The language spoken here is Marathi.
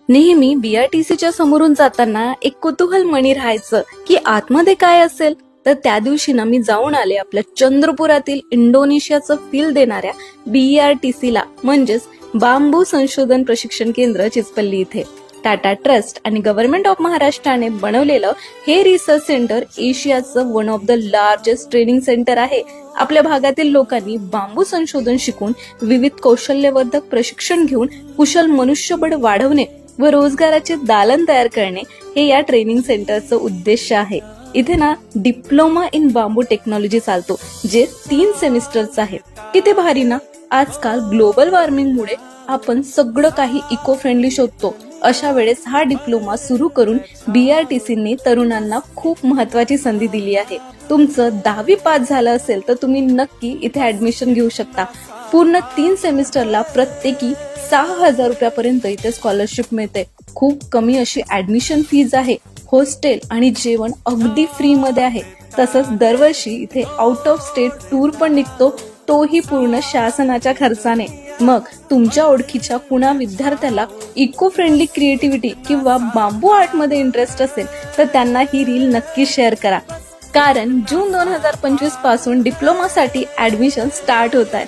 नेहमी बीआरटीसीच्या समोरून जाताना एक कुतूहल मनी राहायचं की आतमध्ये काय असेल. तर त्या दिवशी ना मी जाऊन आले आपल्या चंद्रपुरातील इंडोनेशियाचं फील देणाऱ्या बीआरटीसीला, म्हणजेच बांबू संशोधन प्रशिक्षण केंद्र चिचपल्ली इथे. टाटा ट्रस्ट आणि गव्हर्नमेंट ऑफ महाराष्ट्राने बनवलेलं हे रिसर्च सेंटर एशियाचं one of the largest training centre आहे. आपल्या भागातील लोकांनी बांबू संशोधन शिकून विविध कौशल्यवर्धक प्रशिक्षण घेऊन कुशल मनुष्यबळ वाढवणे व रोजगाराचे दालन तयार करणे हे या ट्रेनिंग सेंटरचं उद्देश आहे. इथे ना डिप्लोमा इन बांबू टेक्नॉलॉजी चालतो, जे 3 सेमिस्टरचं आहे. किती भारी ना. आजकाल ग्लोबल वॉर्मिंगमुळे आपण सगळं काही इको फ्रेंडली शोधतो. अशा वेळेस हा डिप्लोमा सुरू करून बीआरटीसीने तरुणांना खूप महत्वाची संधी दिली आहे. तुमचं 10वी पास झालं असेल तर तुम्ही नक्की इथे ऍडमिशन घेऊ शकता. पूर्ण 3 सेमिस्टरला प्रत्येकी 6,000 रुपयापर्यंत इथे स्कॉलरशिप मिळते. खूप कमी अशी ऍडमिशन फीज आहे. हॉस्टेल आणि जेवण अगदी फ्री मध्ये आहे. तसंच दरवर्षी इथे आउट ऑफ स्टेट टूर पण निघतो, तोही पूर्ण शासनाच्या खर्चाने. मग तुमच्या ओळखीच्या कुणा विद्यार्थ्याला इको फ्रेंडली क्रिएटिव्हिटी किंवा बांबू आर्ट मध्ये इंटरेस्ट असेल तर त्यांना ही रील नक्की शेअर करा, कारण जून 2025 पासून डिप्लोमासाठी ऍडमिशन स्टार्ट होत आहे.